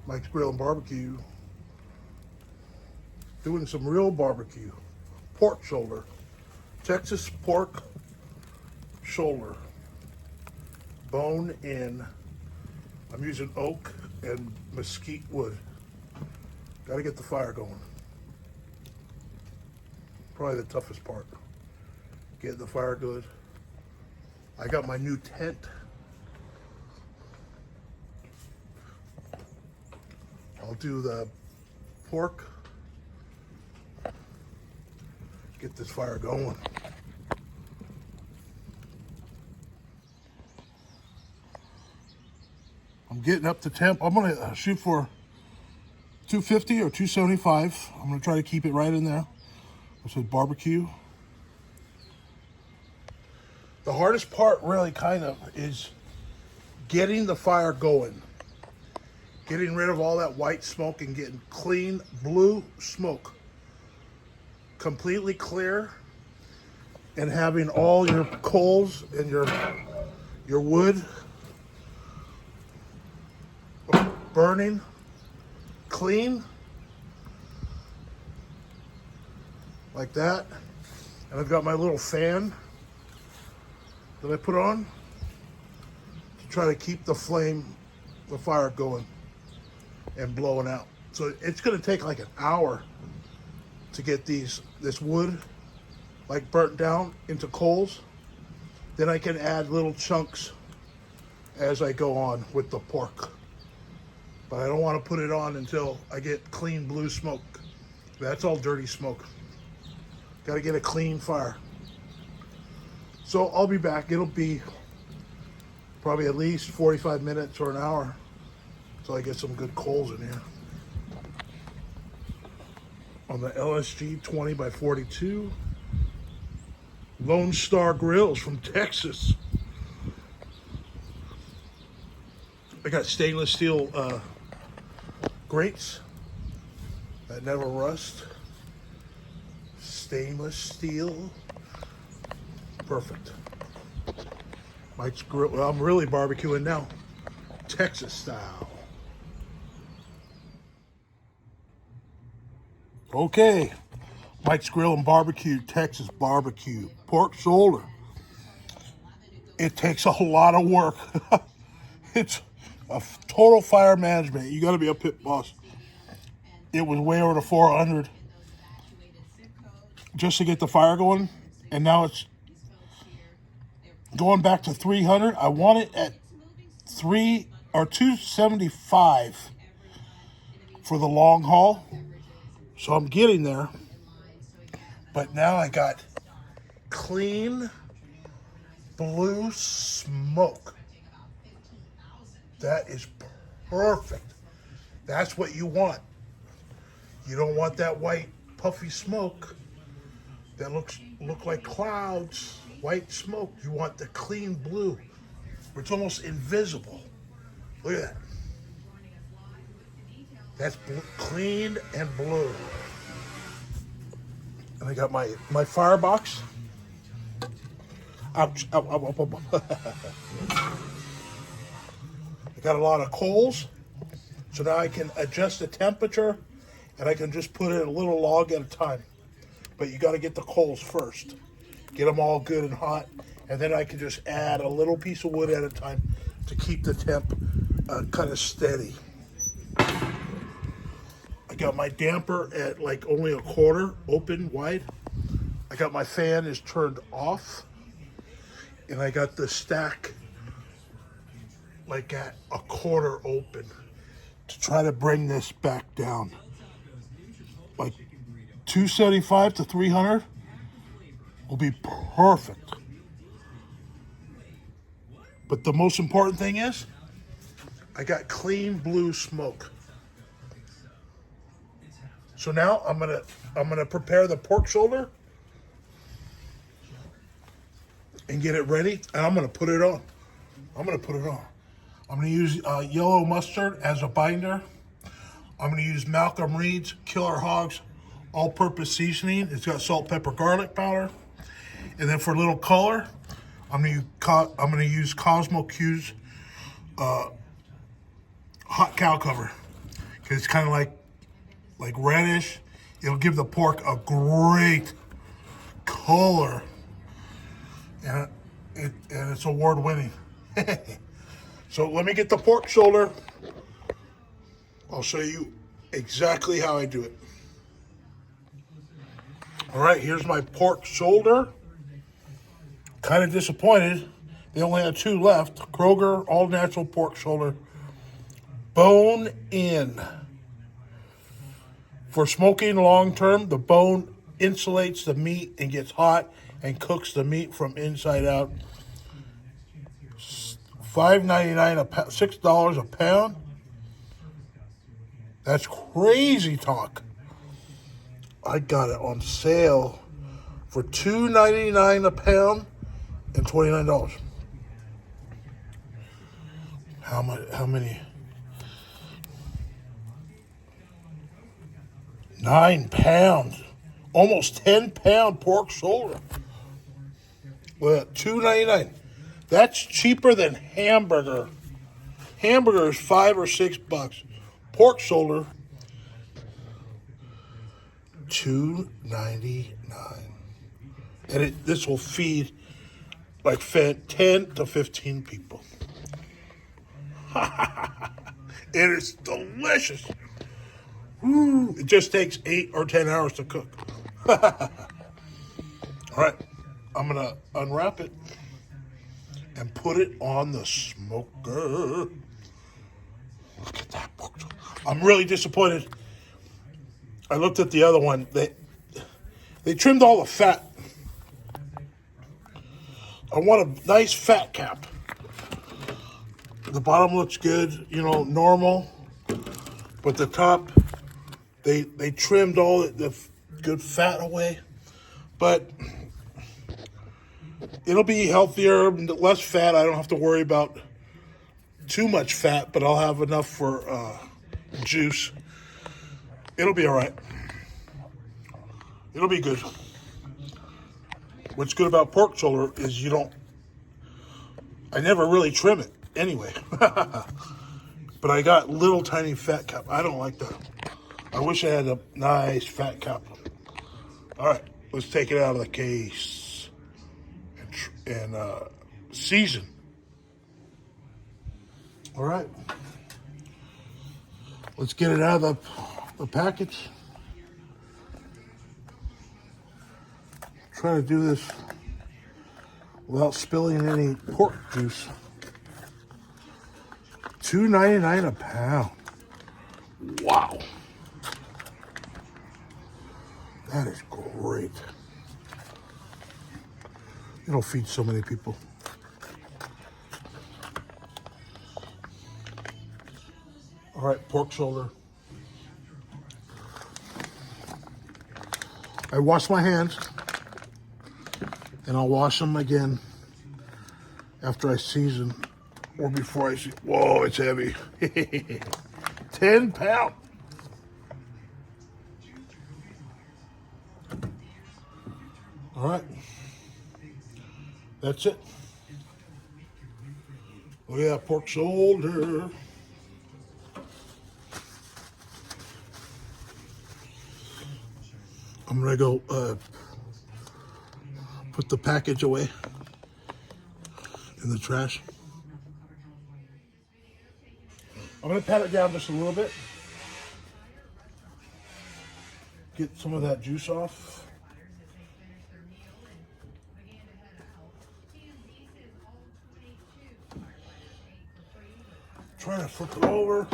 Mike's Grill and Barbecue. Doing some real barbecue. Pork shoulder. Texas pork shoulder. Bone in. I'm using oak and mesquite wood. Gotta get the fire going. Probably the toughest part. Getting the fire good. I got my new tent. I'll do the pork. Get this fire going. I'm getting up to temp. I'm gonna shoot for 250 or 275. I'm gonna try to keep it right in there. I said barbecue. The hardest part really kind of is getting the fire going. Getting rid of all that white smoke and getting clean blue smoke. Completely clear. And having all your coals and your wood burning clean. Like that. And I've got my little fan that I put on to try to keep the fire going and blowing out. So it's gonna take like an hour to get this wood like burnt down into coals. Then I can add little chunks as I go on with the pork. But I don't want to put it on until I get clean blue smoke. That's all dirty smoke. Got to get a clean fire. So I'll be back. It'll be probably at least 45 minutes or an hour until I get some good coals in here. On the LSG 20 by 42. Lone Star Grills from Texas. I got stainless steel grates that never rust. Stainless steel. Perfect. Mike's Grill. Well, I'm really barbecuing now. Texas style. Okay. Mike's Grill and Barbecue, Texas barbecue. Pork shoulder. It takes a lot of work. It's a total fire management. You got to be a pit boss. It was way over to 400 just to get the fire going, and now it's going back to 300. I want it at 275 for the long haul, so I'm getting there. But now I got clean blue smoke. That is perfect. That's what you want. You don't want that white puffy smoke that look like clouds, white smoke. You want the clean blue, where it's almost invisible. Look at that. That's clean and blue. And I got my firebox. Ouch, ow, ow, ow, ow. I got a lot of coals, so now I can adjust the temperature, and I can just put it a little log at a time. But you got to get the coals first, get them all good and hot, and then I can just add a little piece of wood at a time to keep the temp kind of steady. I got my damper at like only a quarter open wide. I got my fan is turned off, and I got the stack like at a quarter open to try to bring this back down. Like 275 to 300 will be perfect. But the most important thing is I got clean blue smoke. So now I'm gonna prepare the pork shoulder and get it ready, and I'm gonna put it on. I'm gonna use yellow mustard as a binder. I'm gonna use Malcolm Reed's Killer Hogs all-purpose seasoning. It's got salt, pepper, garlic powder. And then for a little color, I'm gonna use Cosmo Q's hot cow cover. It's kind of like reddish. It'll give the pork a great color, and it's award winning. So let me get the pork shoulder. I'll show you exactly how I do it. All right, here's my pork shoulder. Kind of disappointed. They only had 2 left. Kroger all natural pork shoulder. Bone in. For smoking long term, the bone insulates the meat and gets hot and cooks the meat from inside out. $5.99 a pound, $6 a pound. That's crazy talk. I got it on sale for $2.99 a pound and $29. How many? 9 pounds. Almost 10-pound pork shoulder. Well, $2.99. That's cheaper than hamburger. Hamburger is $5 or $6. Pork shoulder, $2.99. And this will feed like 10 to 15 people. It is delicious. Woo. It just takes 8 or 10 hours to cook. All right, I'm gonna unwrap it and put it on the smoker. Look at that pork. I'm really disappointed. I looked at the other one. They trimmed all the fat. I want a nice fat cap. The bottom looks good, normal. But the top, they trimmed all the good fat away. But it'll be healthier, less fat. I don't have to worry about too much fat, but I'll have enough for juice. It'll be all right. It'll be good. What's good about pork shoulder is I never really trim it anyway. But I got little tiny fat cap. I don't like that. I wish I had a nice fat cap. All right, let's take it out of the case and season. All right. Let's get it out of the package. Try to do this without spilling any pork juice. $2.99 a pound. Wow. That is great. It'll feed so many people. All right, pork shoulder. I wash my hands, and I'll wash them again after I season or before I season. Whoa, it's heavy. 10 pounds. All right. That's it. Look at that pork shoulder. I'm gonna go put the package away in the trash. I'm gonna pat it down just a little bit. Get some of that juice off. Trying to flip it over.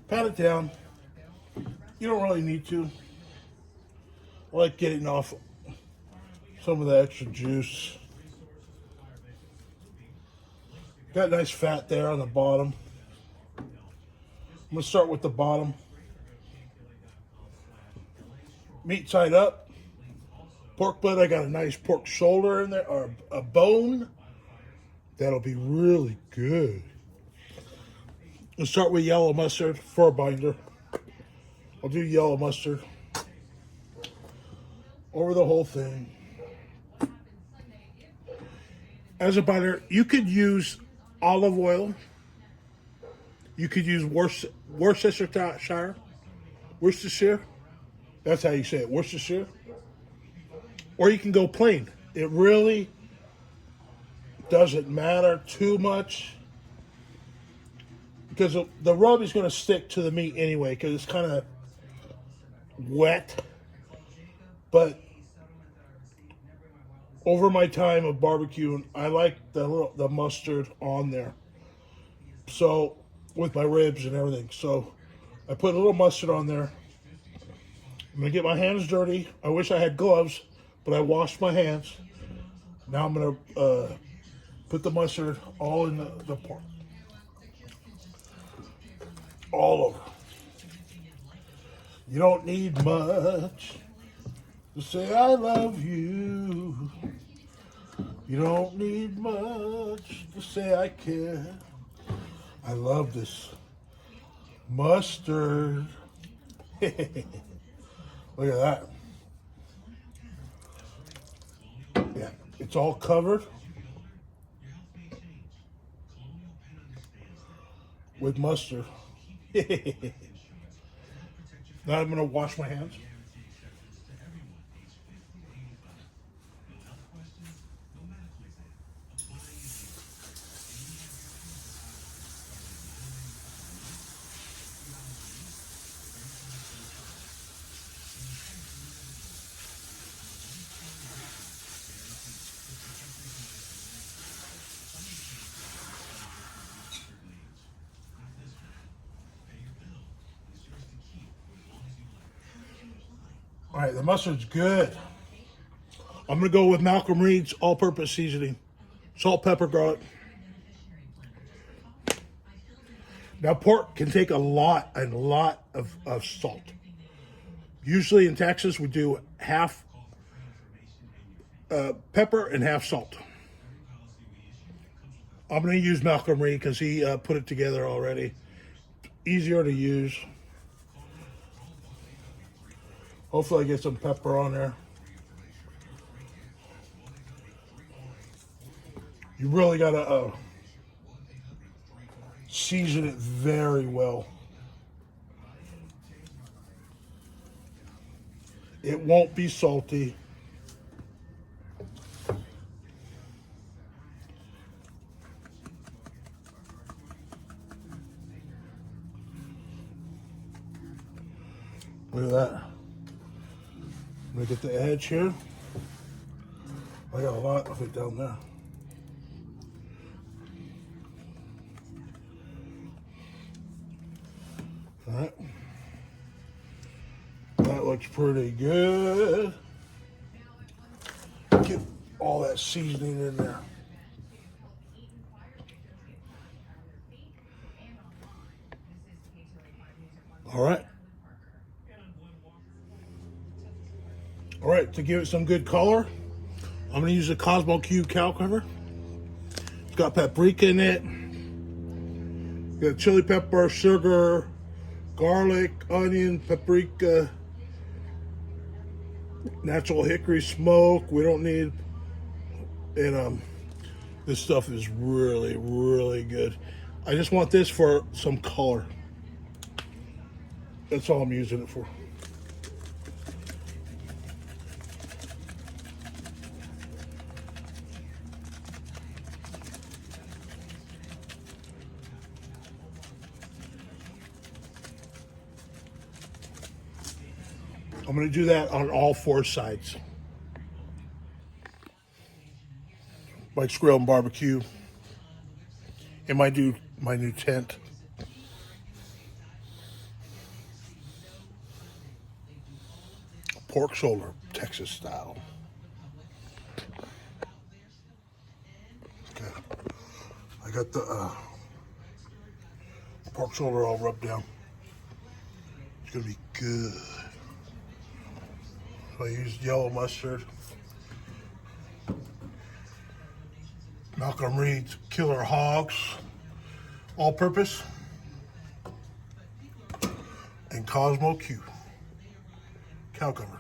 Pat it down. You don't really need to. I like getting off some of the extra juice. Got nice fat there on the bottom. I'm gonna start with the bottom. Meat side up. Pork butt, I got a nice pork shoulder in there, or a bone. That'll be really good. Let's start with yellow mustard for a binder. I'll do yellow mustard over the whole thing. As a binder, you could use olive oil. You could use Worcestershire. Worcestershire. That's how you say it, Worcestershire. Or you can go plain. It really doesn't matter too much because the rub is going to stick to the meat anyway because it's kind of wet. But over my time of barbecuing, I like the mustard on there. So with my ribs and everything. So I put a little mustard on there. I'm going to get my hands dirty. I wish I had gloves, but I washed my hands. Now I'm going to put the mustard all in the pork. All over. You don't need much to say I love you. You don't need much to say I care. I love this mustard. Look at that. Yeah, it's all covered with mustard. Now I'm going to wash my hands. All right, the mustard's good. I'm going to go with Malcolm Reed's all-purpose seasoning. Salt, pepper, garlic. Now, pork can take a lot of salt. Usually in Texas, we do half pepper and half salt. I'm going to use Malcolm Reed because he put it together already. Easier to use. Hopefully I get some pepper on there. You really got to season it very well. It won't be salty. Look at that. I'm going to get the edge here. I got a lot of it down there. All right. That looks pretty good. Get all that seasoning in there. All right. All right, to give it some good color, I'm going to use a Cosmo Q cow cover. It's got paprika in it. Got chili pepper, sugar, garlic, onion, paprika, natural hickory smoke. We don't need, and this stuff is really, really good. I just want this for some color. That's all I'm using it for. I'm going to do that on all four sides. Mike's Grill and Barbecue in my new tent. Pork shoulder, Texas style. Okay, I got the pork shoulder all rubbed down. It's gonna be good. So I used yellow mustard. Malcolm Reed's Killer Hogs, all-purpose, and Cosmo Q cow cover.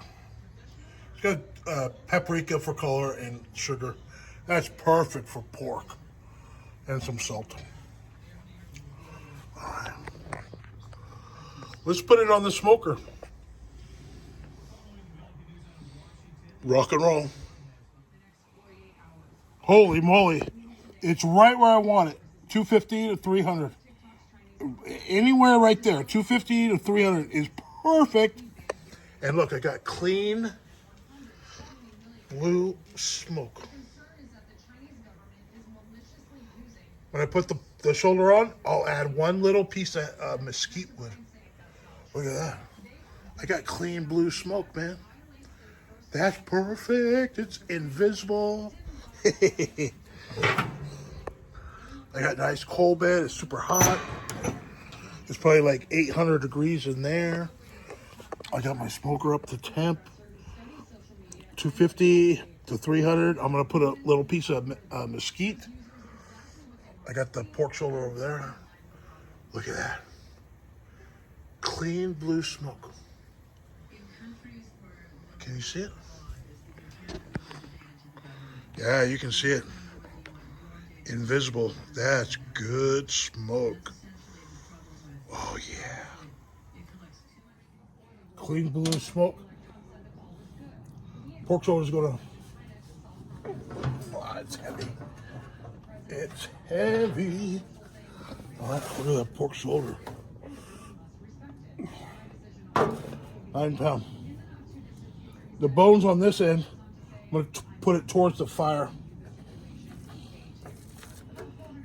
It's got paprika for color and sugar. That's perfect for pork, and some salt. All right. Let's put it on the smoker. Rock and roll. Holy moly. It's right where I want it. 250 to 300. Anywhere right there. 250 to 300 is perfect. And look, I got clean blue smoke. When I put the shoulder on, I'll add one little piece of mesquite wood. Look at that. I got clean blue smoke, man. That's perfect. It's invisible. I got nice coal bed. It's super hot. It's probably like 800 degrees in there. I got my smoker up to temp. 250 to 300. I'm going to put a little piece of mesquite. I got the pork shoulder over there. Look at that. Clean blue smoke. Can you see it? Yeah, you can see it. Invisible. That's good smoke. Oh, yeah. Clean blue smoke. Pork shoulder's gonna. Oh, it's heavy. It's heavy. Oh, look at that pork shoulder. 9 pounds. The bones on this end, I'm going to put it towards the fire.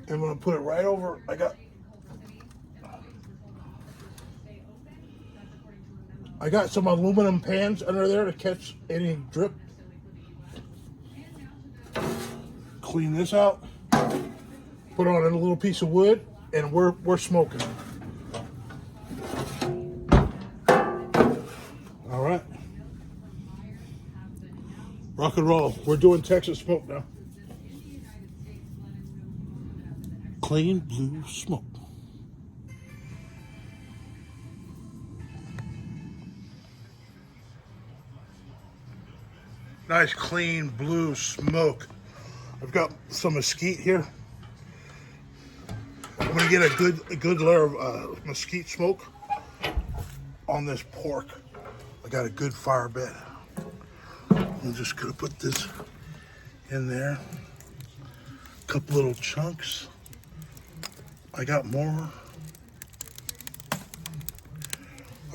And I'm going to put it right over. I got some aluminum pans under there to catch any drip. Clean this out. Put on a little piece of wood, and we're smoking. All right. Rock and roll. We're doing Texas smoke now. Clean blue smoke. Nice clean blue smoke. I've got some mesquite here. I'm gonna get a good layer of mesquite smoke on this pork. I got a good fire bed. I'm just gonna put this in there. A couple little chunks. I got more.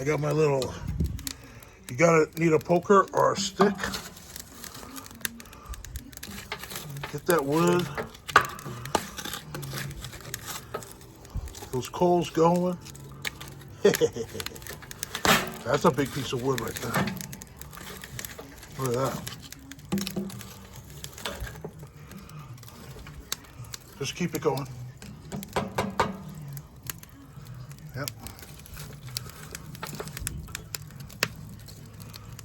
I got my little, you gotta need a poker or a stick. Get that wood. Those coals going. That's a big piece of wood right there. Look at that. Just keep it going. Yep.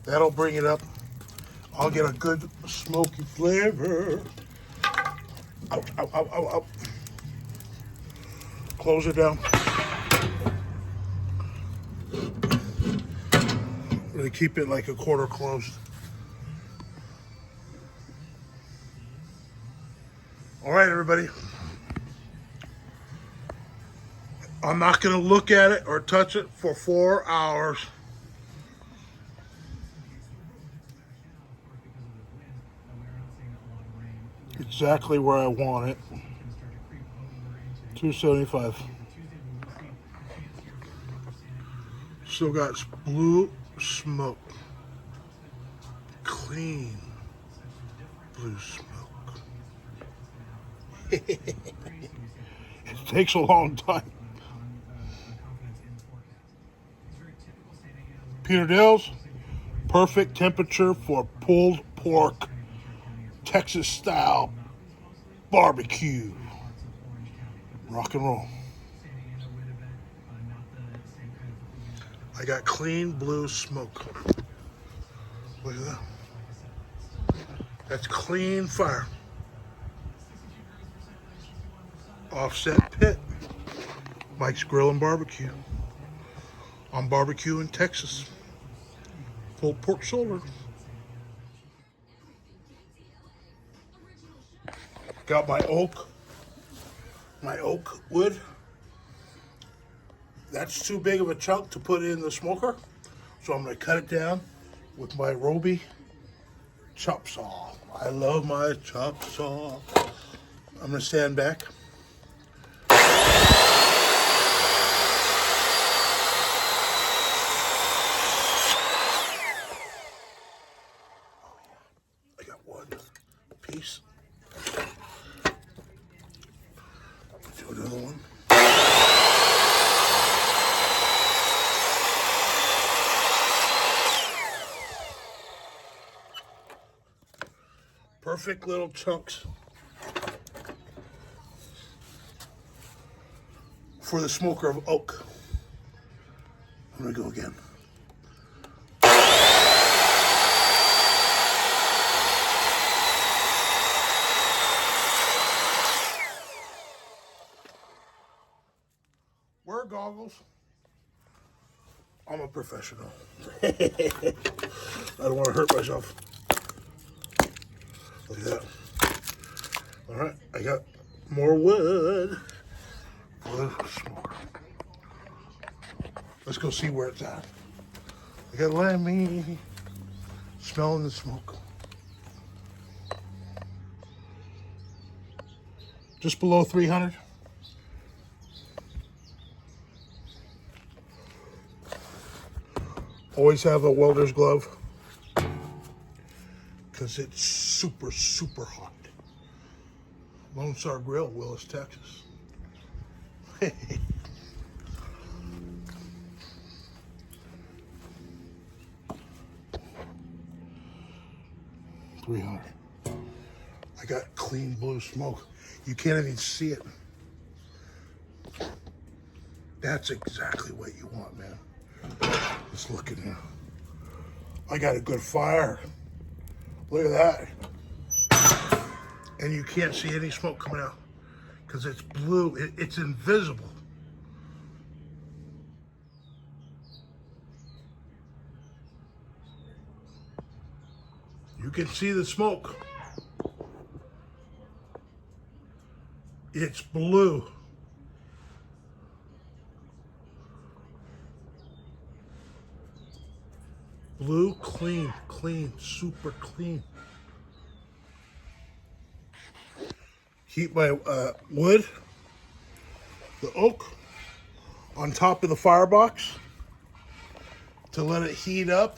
That'll bring it up. I'll get a good smoky flavor. Ow, ow, ow, ow, ow. Close it down. Really keep it like a quarter closed. All right, everybody. I'm not going to look at it or touch it for 4 hours. Exactly where I want it. 275. Still got blue smoke. Clean blue smoke. It takes a long time. Peter Dale's, perfect temperature for pulled pork, Texas style barbecue. Rock and roll. I got clean blue smoke. Look at that. That's clean fire. Offset pit. Mike's Grill and Barbecue. On barbecue in Texas. Pulled pork shoulder. Got my oak wood. That's too big of a chunk to put in the smoker, so I'm going to cut it down with my Roby chop saw. I love my chop saw. I'm going to stand back. I got one piece. Do another one. Perfect little chunks for the smoker of oak. I'm gonna go again. Wear goggles. I'm a professional. I don't want to hurt myself. Look at that. All right, I got more wood for the smoker. Let's go see where it's at. I got Lemmy smelling the smoke. Just below 300. Always have a welder's glove because it's super, super hot. Lone Star Grill, Willis, Texas. 300. I got clean blue smoke. You can't even see it. That's exactly what you want, man. Just look at here. I got a good fire. Look at that. And you can't see any smoke coming out because it's blue. It's invisible. You can see the smoke. It's blue. Blue, clean, clean, super clean. Keep my wood, the oak, on top of the firebox to let it heat up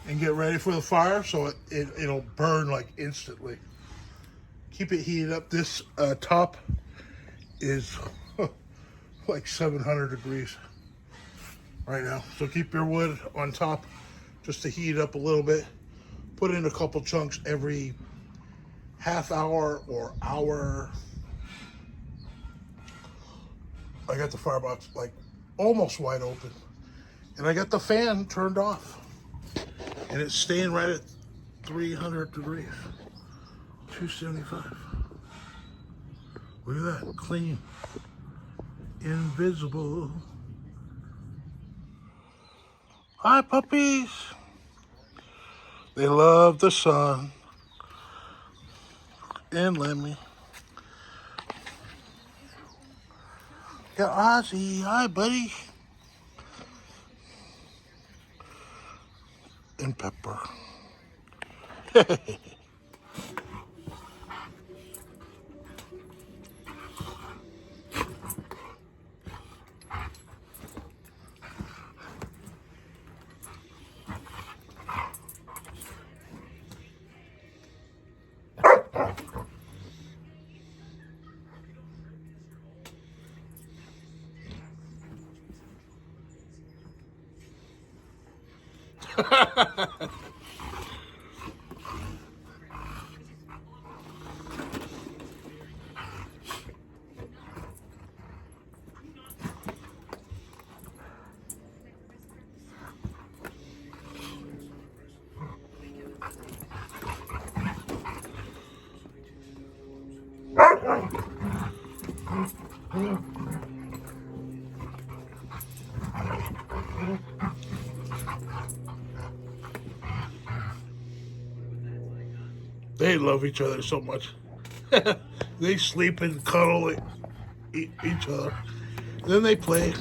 and get ready for the fire so it'll burn like instantly. Keep it heated up. This top is like 700 degrees right now. So keep your wood on top just to heat it up a little bit. Put in a couple chunks every half hour or hour. I got the firebox like almost wide open. And I got the fan turned off. And it's staying right at 300 degrees. 275. Look at that, clean. Invisible. Hi, puppies. They love the sun. And Lemmy. Got Ozzy. Hi, buddy. And Pepper. They love each other so much. They sleep and cuddle each other. Then they play